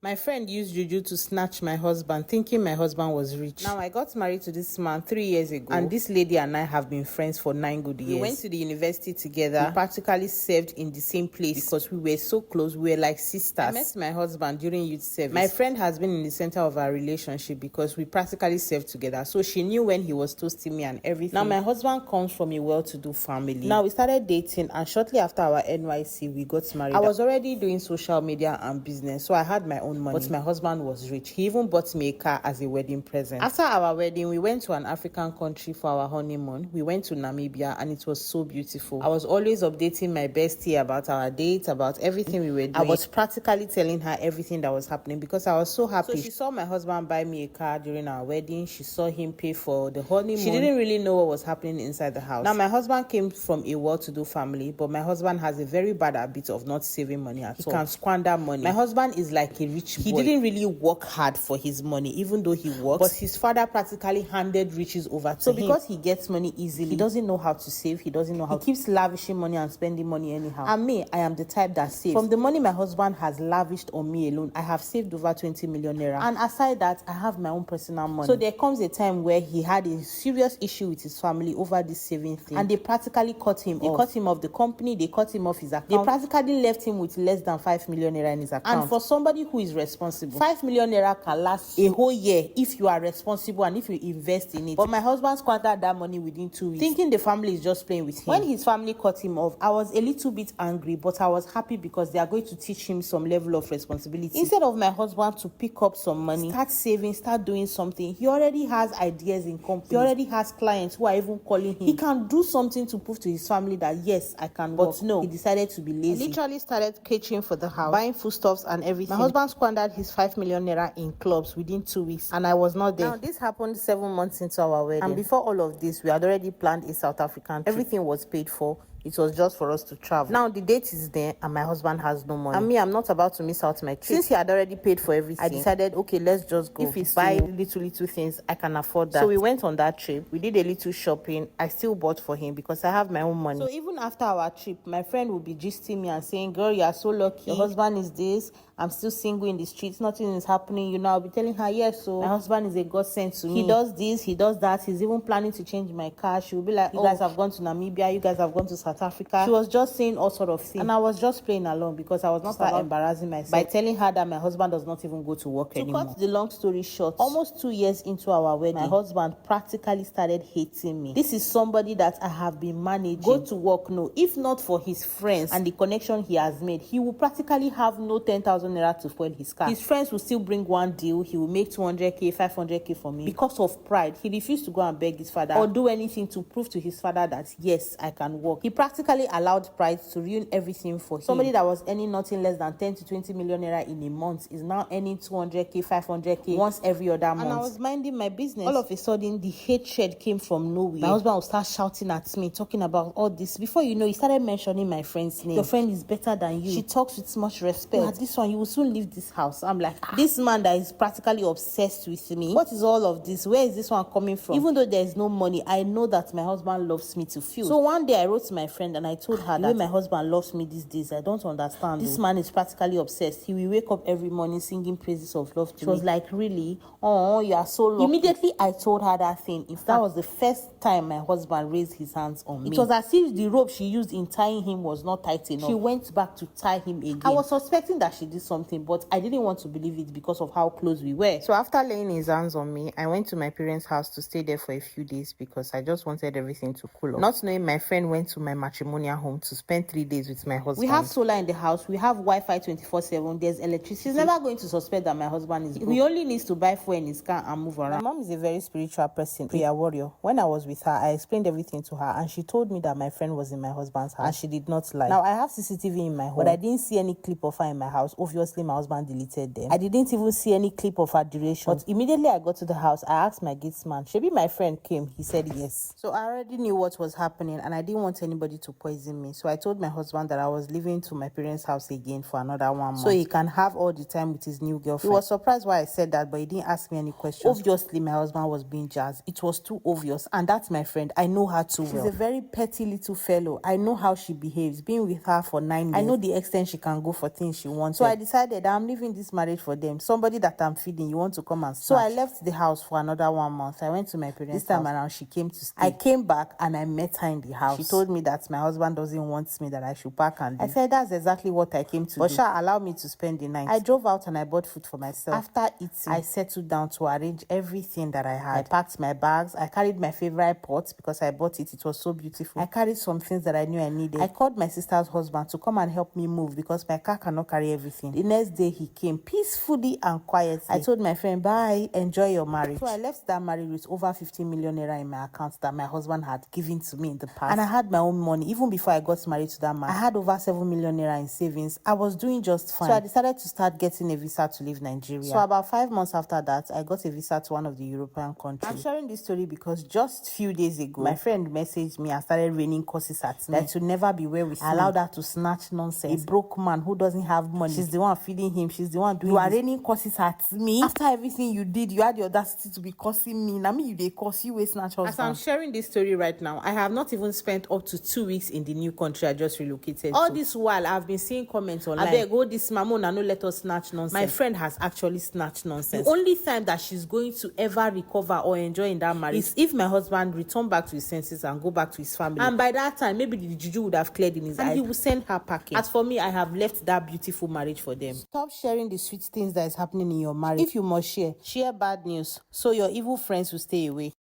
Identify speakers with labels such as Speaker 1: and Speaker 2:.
Speaker 1: My friend used juju to snatch my husband, thinking my husband was rich. Now, I got married to this man 3 years ago, and this lady and I have been friends for 9 good years. We went to the university together. We practically served in the same place because we were so close. We were like sisters. I met my husband during youth service. My friend has been in the center of our relationship because we practically served together. So she knew when he was toasting me and everything. Now, my husband comes from a well-to-do family. Now, we started dating, and shortly after our NYC, we got married. I was already doing social media and business, so I had my own money, but my husband was rich. He even bought me a car as a wedding present. After our wedding, we went to an African country for our honeymoon. We went to Namibia, and it was so beautiful. I was always updating my bestie about our date, about everything we were doing. I was practically telling her everything that was happening because I was so happy. So she saw my husband buy me a car during our wedding. She saw him pay for the honeymoon. She didn't really know what was happening inside the house. Now, my husband came from a well-to-do family, but my husband has a very bad habit of not saving money at all. He can squander money. My husband is like a rich boy. He didn't really work hard for his money, even though he works, but his father practically handed riches over to him. So because he gets money easily, he doesn't know how to save. He doesn't know how to... He keeps lavishing money and spending money anyhow. And me, I am the type that saves. From the money my husband has lavished on me alone, I have saved over 20 million naira. And aside that, I have my own personal money. So there comes a time where he had a serious issue with his family over this saving thing, and they practically cut him off. They cut him off the company, they cut him off his account. They practically left him with less than 5 million naira in his account. And for somebody who is responsible, 5 million naira can last a whole year if you are responsible and if you invest in it. But my husband squandered that money within 2 weeks, thinking the family is just playing with him. When his family cut him off, I was a little bit angry, but I was happy because they are going to teach him some level of responsibility. Instead of my husband to pick up some money, start saving, start doing something, he already has ideas in company. He already has clients who are even calling him. He can do something to prove to his family that yes, I can work. But no, he decided to be lazy. I literally started catering for the house, buying foodstuffs and everything. My husband squandered his 5 million naira in clubs within 2 weeks, and I was not there. Now, this happened 7 months into our wedding, and before all of this, we had already planned a South African trip. Everything was paid for. It was just for us to travel. Now, the date is there, and my husband has no money. And me, I'm not about to miss out my trip. Since he had already paid for everything, I decided, okay, let's just go. If it's buy little things, I can afford that. So we went on that trip. We did a little shopping. I still bought for him because I have my own money. So even after our trip, my friend would be gisting me and saying, girl, you are so lucky. Your husband is this. I'm still single in the streets. Nothing is happening. You know, I'll be telling her, yes, so my husband is a godsend to me. He does this, he does that. He's even planning to change my car. She will be like, you guys have gone to Namibia. You guys have gone to South Africa. She was just saying all sort of things. And I was just playing along because I was not embarrassing myself by telling her that my husband does not even go to work anymore. To cut the long story short, almost 2 years into our wedding, my husband practically started hating me. This is somebody that I have been managing. Go to work, no. If not for his friends and the connection he has made, he will practically have no 10,000 naira to spoil his car. His friends will still bring one deal. He will make 200k, 500k for me. Because of pride, he refused to go and beg his father or do anything to prove to his father that yes, I can work. He practically allowed pride to ruin everything for him. Somebody that was earning nothing less than 10 to 20 million naira in a month is now earning 200k, 500k once every other month. And I was minding my business. All of a sudden, the hatred came from nowhere. My husband would start shouting at me, talking about all this. Before you know, he started mentioning my friend's name. Your friend is better than you. She talks with much respect. This one, you will soon leave this house. I'm like, this man that is practically obsessed with me. What is all of this? Where is this one coming from? Even though there is no money, I know that my husband loves me to feel. So one day I wrote to my friend and I told her that the way my husband loves me these days, I don't understand. This man is practically obsessed. He will wake up every morning singing praises of love to me. She was like, really? Oh, you are so lucky. Immediately I told her that thing. In fact, that was the first time my husband raised his hands on me. It was as if the rope she used in tying him was not tight enough. She went back to tie him again. I was suspecting that she did something, but I didn't want to believe it because of how close we were. So after laying his hands on me, I went to my parents' house to stay there for a few days because I just wanted everything to cool off. Not knowing, my friend went to my matrimonial home to spend 3 days with my husband. We have solar in the house. We have Wi-Fi 24/7. There's electricity. She's never going to suspect that my husband is broke. He only needs to buy fuel in his car and move around. My mom is a very spiritual person, prayer warrior. When I was with her, I explained everything to her and she told me that my friend was in my husband's house and she did not lie. Now, I have CCTV in my home, but I didn't see any clip of her in my house. Obviously, my husband deleted them. I didn't even see any clip of her duration. But immediately I got to the house, I asked my gates man, maybe my friend came. He said yes. So I already knew what was happening and I didn't want anybody to poison me. So I told my husband that I was leaving to my parents' house again for another 1 month, so he can have all the time with his new girlfriend. He was surprised why I said that, but he didn't ask me any questions. Obviously, my husband was being jazzed. It was too obvious. And that's my friend. I know her too well. She's a very petty little fellow. I know how she behaves. Being with her for 9 years, I know the extent she can go for things she wants. So I decided I'm leaving this marriage for them. Somebody that I'm feeding, you want to come and snatch. So I left the house for another 1 month. I went to my parents' This time around, she came to stay. I came back and I met her in the house. She told me that my husband doesn't want me, that I should pack and leave. I said, that's exactly what I came to do. But Sha allowed me to spend the night. I drove out and I bought food for myself. After eating, I settled down to arrange everything that I had. I packed my bags. I carried my favorite pot because I bought it. It was so beautiful. I carried some things that I knew I needed. I called my sister's husband to come and help me move because my car cannot carry everything. The next day he came peacefully and quietly. I told my friend, bye, enjoy your marriage. So I left that marriage with over 50 million naira in my account that my husband had given to me in the past. And I had my own money. Even before I got married to that man, I had over 7 million naira in savings. I was doing just fine. So I decided to start getting a visa to leave Nigeria. So about 5 months after that, I got a visa to one of the European countries. I'm sharing this story because just few days ago, my friend messaged me and started raining curses at me. That it will never be where we see. I allowed her to snatch nonsense. A broke man who doesn't have money. She's the one feeding him. She's the one doing You are raining curses at me. After everything you did, you had the audacity to be cursing me. Now me, you they curse you, snatch husband. As I'm sharing this story right now, I have not even spent up to 2 weeks in the new country I just relocated All to. This while, I've been seeing comments online. I beg, oh, this mamona, no let us snatch nonsense. My friend has actually snatched nonsense. The only time that she's going to ever recover or enjoy in that marriage is if my husband return back to his senses and go back to his family. And by that time, maybe the juju would have cleared in his eyes. And he will send her packing. As for me, I have left that beautiful marriage for them. Stop sharing the sweet things that is happening in your marriage. If you must share bad news so your evil friends will stay away.